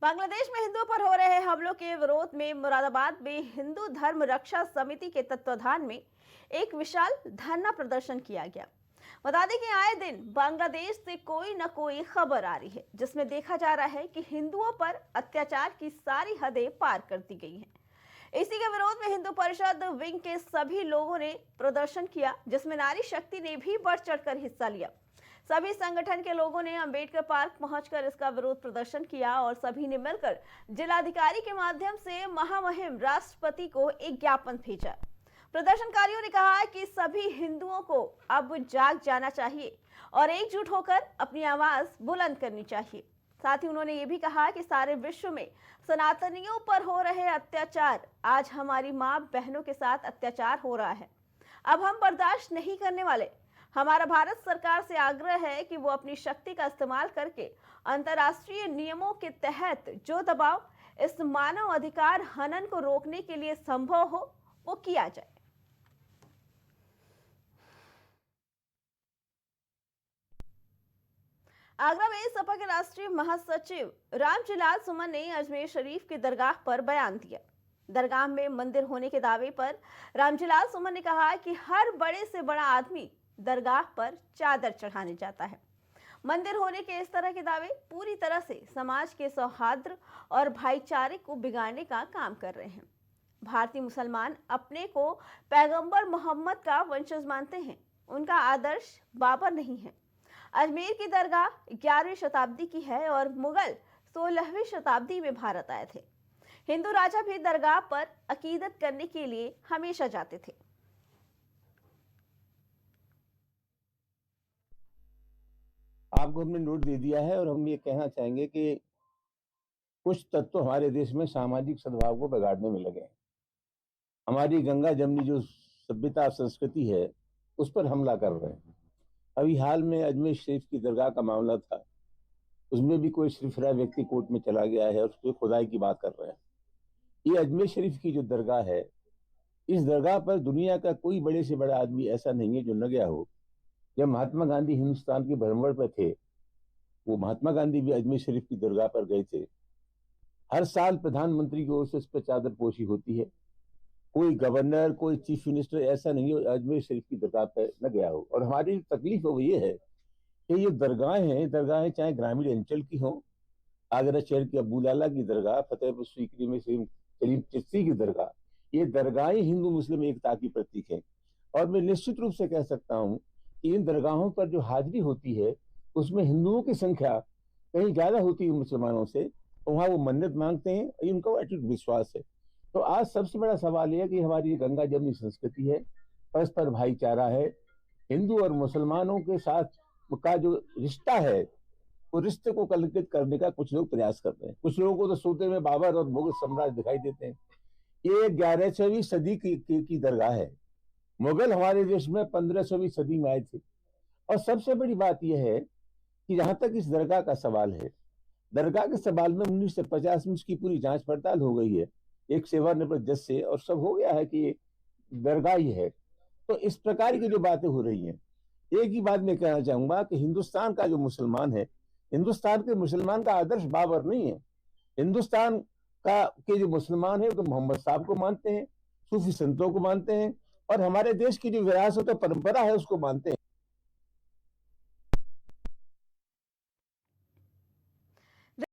बांग्लादेश में हिंदुओं पर हो रहे हमलों के विरोध में मुरादाबाद में हिंदू धर्म रक्षा समिति के तत्वाधान में एक विशाल धरना प्रदर्शन किया गया। बता दें कि आए दिन बांग्लादेश से कोई न कोई खबर आ रही है जिसमें देखा जा रहा है कि हिंदुओं पर अत्याचार की सारी हदें पार कर दी गई हैं। इसी के विरोध में हिंदू परिषद विंग के सभी लोगों ने प्रदर्शन किया, जिसमें नारी शक्ति ने भी बढ़ चढ़कर हिस्सा लिया। सभी संगठन के लोगों ने अंबेडकर पार्क पहुंचकर इसका विरोध प्रदर्शन किया और सभी ने मिलकर जिलाधिकारी के माध्यम से महामहिम राष्ट्रपति को एक ज्ञापन भेजा। प्रदर्शनकारियों ने कहा कि सभी हिंदुओं को अब जाग जाना चाहिए और एकजुट होकर अपनी आवाज बुलंद करनी चाहिए। साथ ही उन्होंने ये भी कहा कि सारे विश्व में सनातनियों पर हो रहे अत्याचार, आज हमारी माँ बहनों के साथ अत्याचार हो रहा है, अब हम बर्दाश्त नहीं करने वाले। हमारा भारत सरकार से आग्रह है कि वो अपनी शक्ति का इस्तेमाल करके अंतर्राष्ट्रीय नियमों के तहत जो दबाव इस मानव अधिकार हनन को रोकने के लिए संभव हो वो किया जाए। आगरा में सपा के राष्ट्रीय महासचिव रामजिलाल सुमन ने अजमेर शरीफ की दरगाह पर बयान दिया। दरगाह में मंदिर होने के दावे पर रामजिलाल सुमन ने कहा कि हर बड़े से बड़ा आदमी दरगाह पर चादर चढ़ाने जाता है। मंदिर होने के इस तरह के दावे पूरी तरह से समाज के सौहार्द और भाईचारे को बिगाड़ने का काम कर रहे हैं। भारतीय मुसलमान अपने को पैगंबर मोहम्मद का वंशज मानते हैं, उनका आदर्श बाबर नहीं है। अजमेर की दरगाह 11वीं शताब्दी की है और मुगल 16वीं शताब्दी में भारत आए थे। हिंदू राजा भी दरगाह पर अकीदत करने के लिए हमेशा जाते थे। आपको हमने नोट दे दिया है और हम ये कहना चाहेंगे कि कुछ तत्व हमारे देश में सामाजिक सद्भाव को बिगाड़ने में लगे हैं। हमारी गंगा जमनी जो सभ्यता संस्कृति है उस पर हमला कर रहे हैं। अभी हाल में अजमेर शरीफ की दरगाह का मामला था, उसमें भी कोई सिरफिरा व्यक्ति कोर्ट में चला गया है और उस पर खुदाई की बात कर रहे हैं। ये अजमेर शरीफ की जो दरगाह है, इस दरगाह पर दुनिया का कोई बड़े से बड़ा आदमी ऐसा नहीं है जो न गया हो। जब महात्मा गांधी हिंदुस्तान के भ्रमण पर थे, वो महात्मा गांधी भी अजमेर शरीफ की दरगाह पर गए थे। हर साल प्रधानमंत्री की ओर से इस पर चादर पोशी होती है। कोई गवर्नर, कोई चीफ मिनिस्टर ऐसा नहीं हो अजमेर शरीफ की दरगाह पर न गया हो। और हमारी तकलीफ वो ये है कि ये दरगाहें चाहे ग्रामीण अंचल की हो, आगरा शहर की अबू लाला की दरगाह, फतेहपुर सीकरी में सलीम चिश्ती की दरगाह, ये दरगाहें हिंदू मुस्लिम एकता की प्रतीक है। और मैं निश्चित रूप से कह सकता हूँ कि इन दरगाहों पर जो हाजिरी होती है उसमें हिंदुओं की संख्या कहीं ज्यादा होती है मुसलमानों से। तो वहां वो मन्नत मांगते हैं, ये उनका अटूट विश्वास है। तो आज सबसे बड़ा सवाल यह कि हमारी गंगा जमनी संस्कृति है, परस्पर भाईचारा है, हिंदू और मुसलमानों के साथ का जो रिश्ता है वो रिश्ते को कलंकित करने का कुछ लोग प्रयास कर रहे हैं। कुछ लोगों को तो सोते में बाबर और मुगल साम्राज्य दिखाई देते हैं। ये 11वीं सदी की दरगाह है। मुगल हमारे देश में 15वीं सदी में आए थे। और सबसे बड़ी बात यह है कि जहां तक इस दरगाह का सवाल है, दरगाह के सवाल में 1950 में उसकी पूरी जांच पड़ताल हो गई है एक सेवानिवृत्त जज से, और सब हो गया है कि ये दरगाह ही है। तो इस प्रकार की जो बातें हो रही हैं, एक ही बात मैं कहना चाहूंगा कि हिंदुस्तान का जो मुसलमान है, हिंदुस्तान के मुसलमान का आदर्श बाबर नहीं है। हिंदुस्तान का के जो मुसलमान है वो तो मोहम्मद साहब को मानते हैं, सूफी संतों को मानते हैं और हमारे देश की जो विरासत और परंपरा है उसको मानते हैं।